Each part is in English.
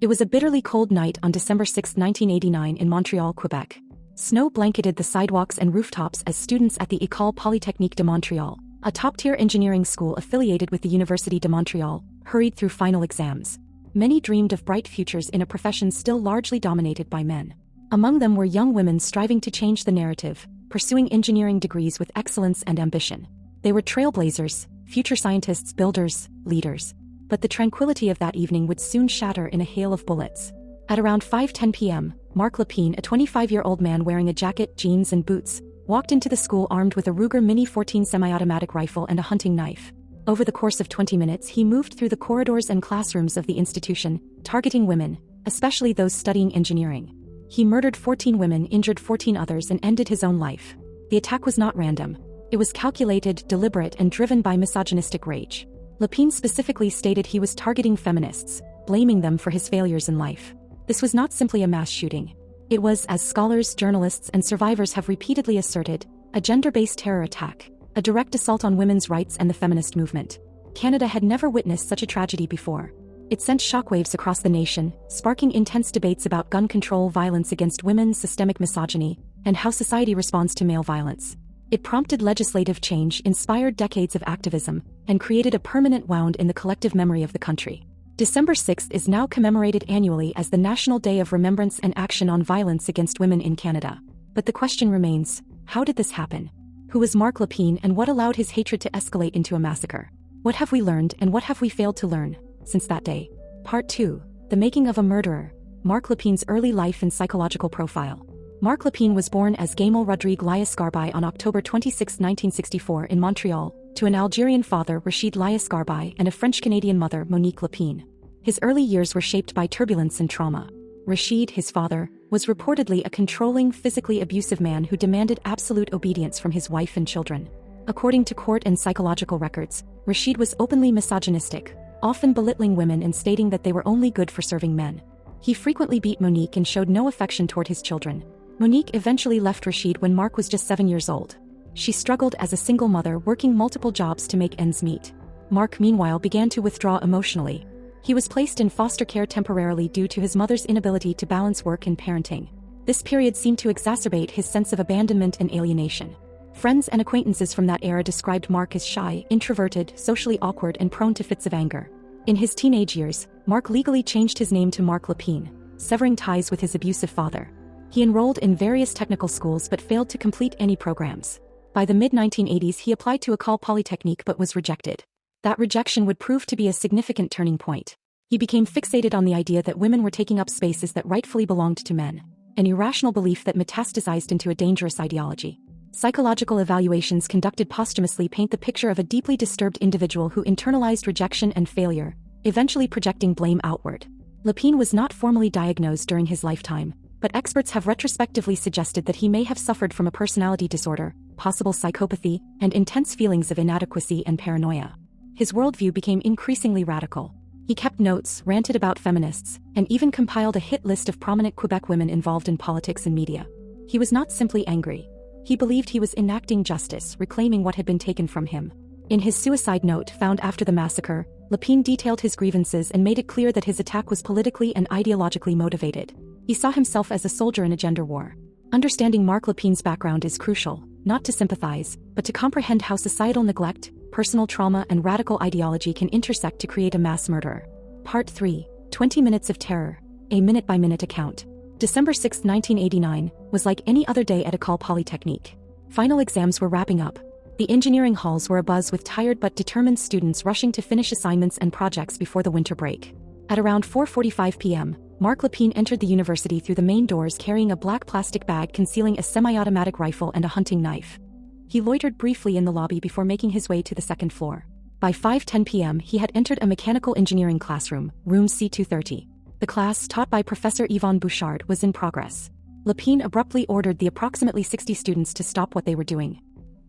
It was a bitterly cold night on December 6, 1989 in Montreal, Quebec. Snow blanketed the sidewalks and rooftops as students at the École Polytechnique de Montréal, a top-tier engineering school affiliated with the Université de Montréal, hurried through final exams. Many dreamed of bright futures in a profession still largely dominated by men. Among them were young women striving to change the narrative, pursuing engineering degrees with excellence and ambition. They were trailblazers, future scientists, builders, leaders. But the tranquility of that evening would soon shatter in a hail of bullets. At around 5:10 p.m., Marc Lépine, a 25-year-old man wearing a jacket, jeans and boots, walked into the school armed with a Ruger Mini 14 semi-automatic rifle and a hunting knife. Over the course of 20 minutes he moved through the corridors and classrooms of the institution, targeting women, especially those studying engineering. He murdered 14 women, injured 14 others and ended his own life. The attack was not random. It was calculated, deliberate and driven by misogynistic rage. Lépine specifically stated he was targeting feminists, blaming them for his failures in life. This was not simply a mass shooting. It was, as scholars, journalists and survivors have repeatedly asserted, a gender-based terror attack, a direct assault on women's rights and the feminist movement. Canada had never witnessed such a tragedy before. It sent shockwaves across the nation, sparking intense debates about gun control, violence against women, systemic misogyny, and how society responds to male violence. It prompted legislative change, inspired decades of activism, and created a permanent wound in the collective memory of the country. December 6th is now commemorated annually as the National Day of Remembrance and Action on Violence Against Women in Canada. But the question remains, how did this happen? Who was Marc Lépine and what allowed his hatred to escalate into a massacre? What have we learned and what have we failed to learn since that day? Part 2. The Making of a Murderer. Marc Lépine's early life and psychological profile. Marc Lépine was born as Gamal Rodrigue Layas-Garbay on October 26, 1964 in Montreal, to an Algerian father Rachid Layas-Garbay and a French-Canadian mother Monique Lépine. His early years were shaped by turbulence and trauma. Rachid, his father, was reportedly a controlling, physically abusive man who demanded absolute obedience from his wife and children. According to court and psychological records, Rachid was openly misogynistic, often belittling women and stating that they were only good for serving men. He frequently beat Monique and showed no affection toward his children. Monique eventually left Rachid when Marc was just 7 years old. She struggled as a single mother, working multiple jobs to make ends meet. Marc, meanwhile, began to withdraw emotionally. He was placed in foster care temporarily due to his mother's inability to balance work and parenting. This period seemed to exacerbate his sense of abandonment and alienation. Friends and acquaintances from that era described Marc as shy, introverted, socially awkward and prone to fits of anger. In his teenage years, Marc legally changed his name to Marc Lépine, severing ties with his abusive father. He enrolled in various technical schools but failed to complete any programs. By the mid-1980s he applied to École Polytechnique but was rejected. That rejection would prove to be a significant turning point. He became fixated on the idea that women were taking up spaces that rightfully belonged to men, an irrational belief that metastasized into a dangerous ideology. Psychological evaluations conducted posthumously paint the picture of a deeply disturbed individual who internalized rejection and failure, eventually projecting blame outward. Lépine was not formally diagnosed during his lifetime, but experts have retrospectively suggested that he may have suffered from a personality disorder, possible psychopathy, and intense feelings of inadequacy and paranoia. His worldview became increasingly radical. He kept notes, ranted about feminists, and even compiled a hit list of prominent Quebec women involved in politics and media. He was not simply angry. He believed he was enacting justice, reclaiming what had been taken from him. In his suicide note found after the massacre, Lépine detailed his grievances and made it clear that his attack was politically and ideologically motivated. He saw himself as a soldier in a gender war. Understanding Marc Lépine's background is crucial, not to sympathize, but to comprehend how societal neglect, personal trauma and radical ideology can intersect to create a mass murderer. Part 3. 20 Minutes of Terror. A minute-by-minute account. December 6, 1989, was like any other day at École Polytechnique. Final exams were wrapping up. The engineering halls were abuzz with tired but determined students rushing to finish assignments and projects before the winter break. At around 4:45 p.m., Marc Lépine entered the university through the main doors carrying a black plastic bag concealing a semi-automatic rifle and a hunting knife. He loitered briefly in the lobby before making his way to the second floor. By 5:10 p.m. he had entered a mechanical engineering classroom, room C230. The class, taught by Professor Yvonne Bouchard, was in progress. Lépine abruptly ordered the approximately 60 students to stop what they were doing.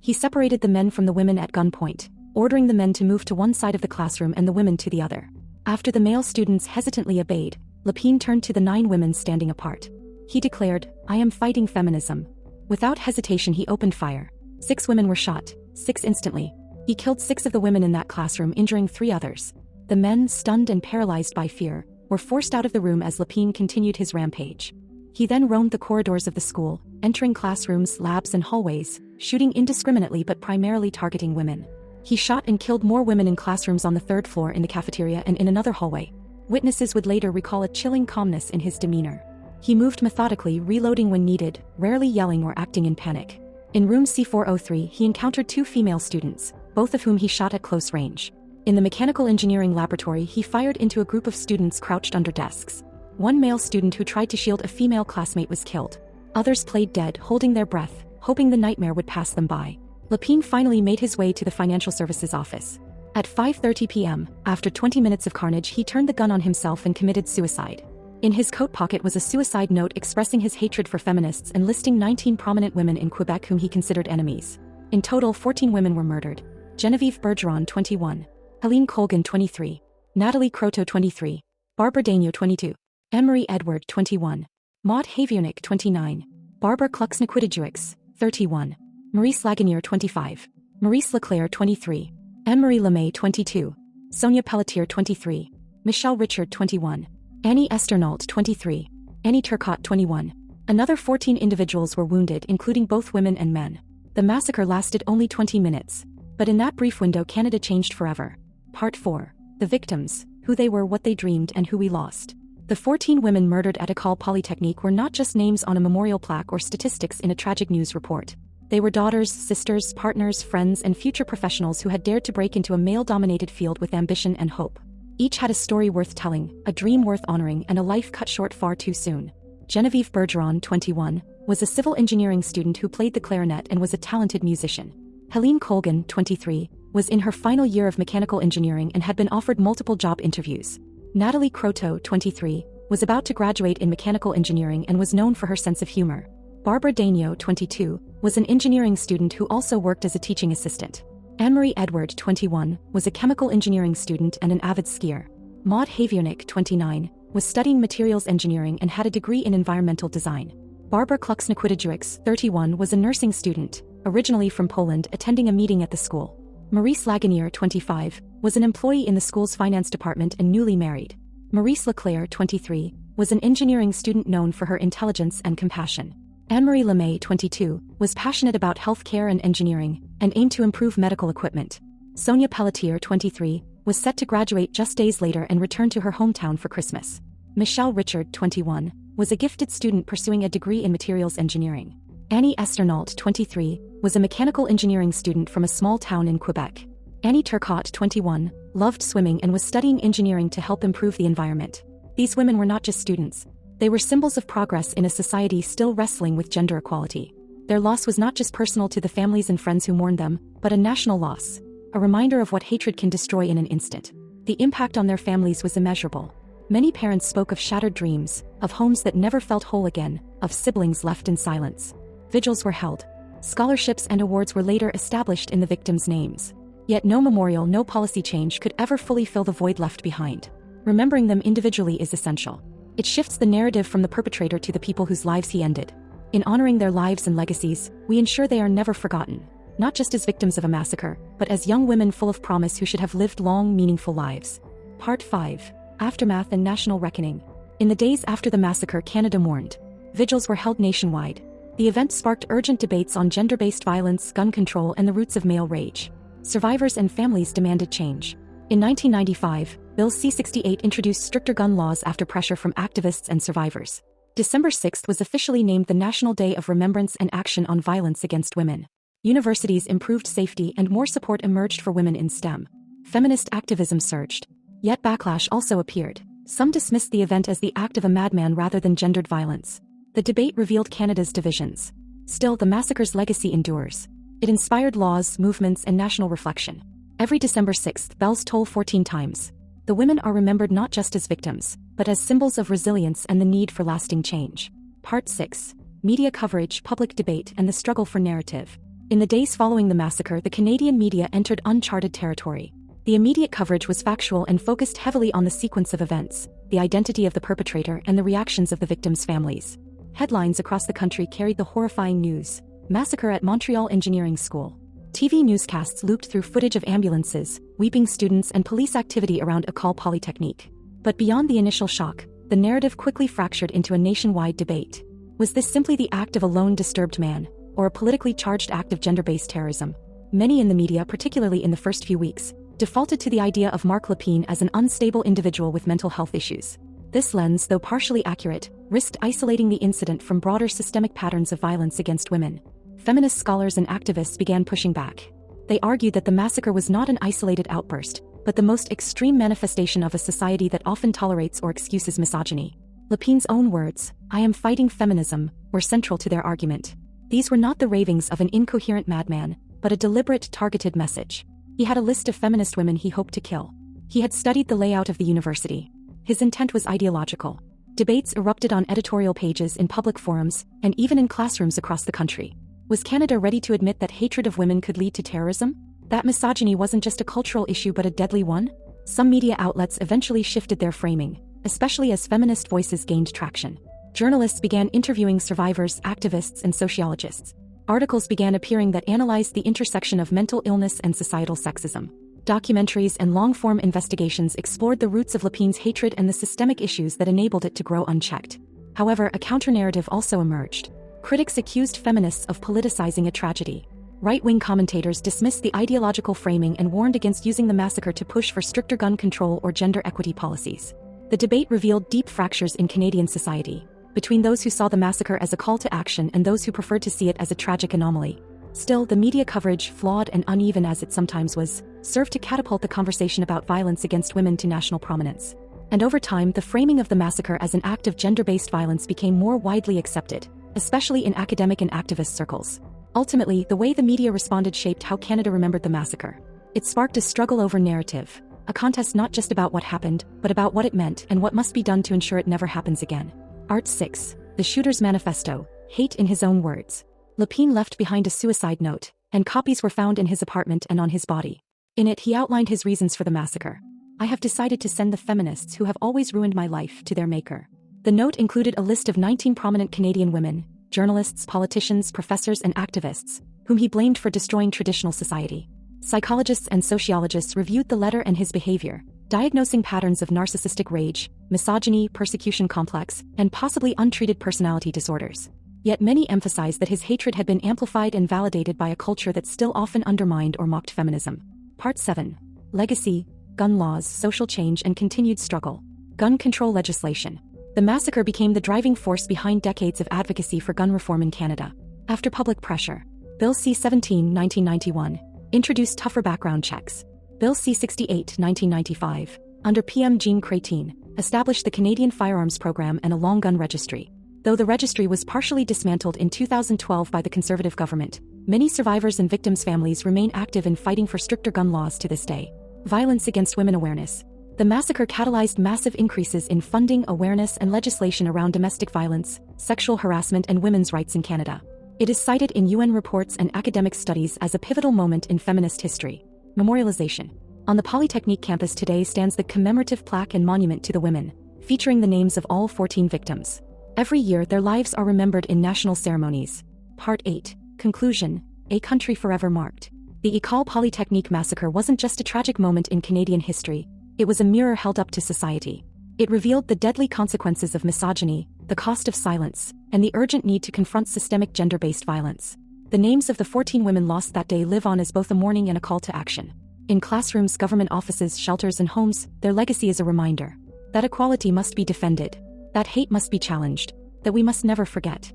He separated the men from the women at gunpoint, ordering the men to move to one side of the classroom and the women to the other. After the male students hesitantly obeyed, Lépine turned to the 9 women standing apart. He declared, "I am fighting feminism." Without hesitation he opened fire. 6 women were shot, 6 instantly. He killed 6 of the women in that classroom, injuring 3 others. The men, stunned and paralyzed by fear, were forced out of the room as Lépine continued his rampage. He then roamed the corridors of the school, entering classrooms, labs, and hallways, shooting indiscriminately but primarily targeting women. He shot and killed more women in classrooms on the third floor, in the cafeteria, and in another hallway. Witnesses would later recall a chilling calmness in his demeanor. He moved methodically, reloading when needed, rarely yelling or acting in panic. In room C403, he encountered 2 female students, both of whom he shot at close range. In the mechanical engineering laboratory, he fired into a group of students crouched under desks. One male student who tried to shield a female classmate was killed. Others played dead, holding their breath, hoping the nightmare would pass them by. Lépine finally made his way to the financial services office. At 5:30 p.m., after 20 minutes of carnage, he turned the gun on himself and committed suicide. In his coat pocket was a suicide note expressing his hatred for feminists and listing 19 prominent women in Quebec whom he considered enemies. In total, 14 women were murdered. Geneviève Bergeron, 21. Helene Colgan, 23. Natalie Croteau, 23. Barbara Daigneault, 22. Anne-Marie Edward, 21. Maud Havionik, 29. Barbara Kluxniquidijouix, 31. Maurice Lagunier, 25. Maurice Leclerc, 23. Anne-Marie Lemay, 22. Sonia Pelletier, 23. Michelle Richard, 21. Annie Esternault, 23. Annie Turcotte, 21. Another 14 individuals were wounded, including both women and men. The massacre lasted only 20 minutes. But in that brief window, Canada changed forever. Part 4. The victims, who they were, what they dreamed, and who we lost. The 14 women murdered at École Polytechnique were not just names on a memorial plaque or statistics in a tragic news report. They were daughters, sisters, partners, friends, and future professionals who had dared to break into a male-dominated field with ambition and hope. Each had a story worth telling, a dream worth honoring, and a life cut short far too soon. Geneviève Bergeron, 21, was a civil engineering student who played the clarinet and was a talented musician. Helene Colgan, 23, was in her final year of mechanical engineering and had been offered multiple job interviews. Natalie Croteau, 23, was about to graduate in mechanical engineering and was known for her sense of humor. Barbara Daigneault, 22, was an engineering student who also worked as a teaching assistant. Anne-Marie Edward, 21, was a chemical engineering student and an avid skier. Maud Havionik, 29, was studying materials engineering and had a degree in environmental design. Barbara Kluxniquidijouix, 31, was a nursing student, originally from Poland, attending a meeting at the school. Maurice Lagunier, 25, was an employee in the school's finance department and newly married. Maurice Leclerc, 23, was an engineering student known for her intelligence and compassion. Anne-Marie Lemay, 22, was passionate about healthcare and engineering, and aimed to improve medical equipment. Sonia Pelletier, 23, was set to graduate just days later and return to her hometown for Christmas. Michelle Richard, 21, was a gifted student pursuing a degree in materials engineering. Annie Esternault, 23, was a mechanical engineering student from a small town in Quebec. Annie Turcotte, 21, loved swimming and was studying engineering to help improve the environment. These women were not just students. They were symbols of progress in a society still wrestling with gender equality. Their loss was not just personal to the families and friends who mourned them, but a national loss, a reminder of what hatred can destroy in an instant. The impact on their families was immeasurable. Many parents spoke of shattered dreams, of homes that never felt whole again, of siblings left in silence. Vigils were held. Scholarships and awards were later established in the victims' names. Yet no memorial, no policy change could ever fully fill the void left behind. Remembering them individually is essential. It shifts the narrative from the perpetrator to the people whose lives he ended. In honoring their lives and legacies, we ensure they are never forgotten, not just as victims of a massacre, but as young women full of promise who should have lived long, meaningful lives. Part 5. Aftermath and National Reckoning. In the days after the massacre, Canada mourned. Vigils were held nationwide. The event sparked urgent debates on gender-based violence, gun control, and the roots of male rage. Survivors and families demanded change. In 1995, Bill C-68 introduced stricter gun laws after pressure from activists and survivors. December 6 was officially named the National Day of Remembrance and Action on Violence Against Women. Universities improved safety and more support emerged for women in STEM. Feminist activism surged. Yet backlash also appeared. Some dismissed the event as the act of a madman rather than gendered violence. The debate revealed Canada's divisions. Still, the massacre's legacy endures. It inspired laws, movements, and national reflection. Every December 6th, bells toll 14 times. The women are remembered not just as victims, but as symbols of resilience and the need for lasting change. Part 6. Media coverage, public debate, and the struggle for narrative. In the days following the massacre, the Canadian media entered uncharted territory. The immediate coverage was factual and focused heavily on the sequence of events, the identity of the perpetrator, and the reactions of the victims' families. Headlines across the country carried the horrifying news: massacre at Montreal Engineering School. TV newscasts looped through footage of ambulances, weeping students, and police activity around École Polytechnique. But beyond the initial shock, the narrative quickly fractured into a nationwide debate. Was this simply the act of a lone disturbed man, or a politically charged act of gender-based terrorism? Many in the media, particularly in the first few weeks, defaulted to the idea of Marc Lépine as an unstable individual with mental health issues. This lens, though partially accurate, risked isolating the incident from broader systemic patterns of violence against women. Feminist scholars and activists began pushing back. They argued that the massacre was not an isolated outburst, but the most extreme manifestation of a society that often tolerates or excuses misogyny. Lépine's own words, "I am fighting feminism," were central to their argument. These were not the ravings of an incoherent madman, but a deliberate, targeted message. He had a list of feminist women he hoped to kill. He had studied the layout of the university. His intent was ideological. Debates erupted on editorial pages, in public forums, and even in classrooms across the country. Was Canada ready to admit that hatred of women could lead to terrorism? That misogyny wasn't just a cultural issue but a deadly one? Some media outlets eventually shifted their framing, especially as feminist voices gained traction. Journalists began interviewing survivors, activists, and sociologists. Articles began appearing that analyzed the intersection of mental illness and societal sexism. Documentaries and long-form investigations explored the roots of Lépine's hatred and the systemic issues that enabled it to grow unchecked. However, a counter-narrative also emerged. Critics accused feminists of politicizing a tragedy. Right-wing commentators dismissed the ideological framing and warned against using the massacre to push for stricter gun control or gender equity policies. The debate revealed deep fractures in Canadian society, between those who saw the massacre as a call to action and those who preferred to see it as a tragic anomaly. Still, the media coverage, flawed and uneven as it sometimes was, served to catapult the conversation about violence against women to national prominence. And over time, the framing of the massacre as an act of gender-based violence became more widely accepted, especially in academic and activist circles. Ultimately, the way the media responded shaped how Canada remembered the massacre. It sparked a struggle over narrative, a contest not just about what happened, but about what it meant and what must be done to ensure it never happens again. Art 6. The Shooter's Manifesto, Hate in His Own Words. Lépine left behind a suicide note, and copies were found in his apartment and on his body. In it, he outlined his reasons for the massacre. "I have decided to send the feminists who have always ruined my life to their maker." The note included a list of 19 prominent Canadian women, journalists, politicians, professors, and activists, whom he blamed for destroying traditional society. Psychologists and sociologists reviewed the letter and his behavior, diagnosing patterns of narcissistic rage, misogyny, persecution complex, and possibly untreated personality disorders. Yet many emphasized that his hatred had been amplified and validated by a culture that still often undermined or mocked feminism. Part 7. Legacy, Gun Laws, Social Change and Continued Struggle. Gun Control Legislation. The massacre became the driving force behind decades of advocacy for gun reform in Canada. After public pressure, Bill C-17, 1991, introduced tougher background checks. Bill C-68, 1995, under PM Jean Chrétien, established the Canadian Firearms Program and a long gun registry. Though the registry was partially dismantled in 2012 by the Conservative government, many survivors and victims' families remain active in fighting for stricter gun laws to this day. Violence against women awareness. The massacre catalyzed massive increases in funding, awareness, and legislation around domestic violence, sexual harassment, and women's rights in Canada. It is cited in UN reports and academic studies as a pivotal moment in feminist history. Memorialization. On the Polytechnique campus today stands the commemorative plaque and monument to the women, featuring the names of all 14 victims. Every year, their lives are remembered in national ceremonies. Part 8. Conclusion. A Country Forever Marked. The École Polytechnique Massacre wasn't just a tragic moment in Canadian history, it was a mirror held up to society. It revealed the deadly consequences of misogyny, the cost of silence, and the urgent need to confront systemic gender-based violence. The names of the 14 women lost that day live on as both a mourning and a call to action. In classrooms, government offices, shelters, and homes, their legacy is a reminder that equality must be defended, that hate must be challenged, that we must never forget.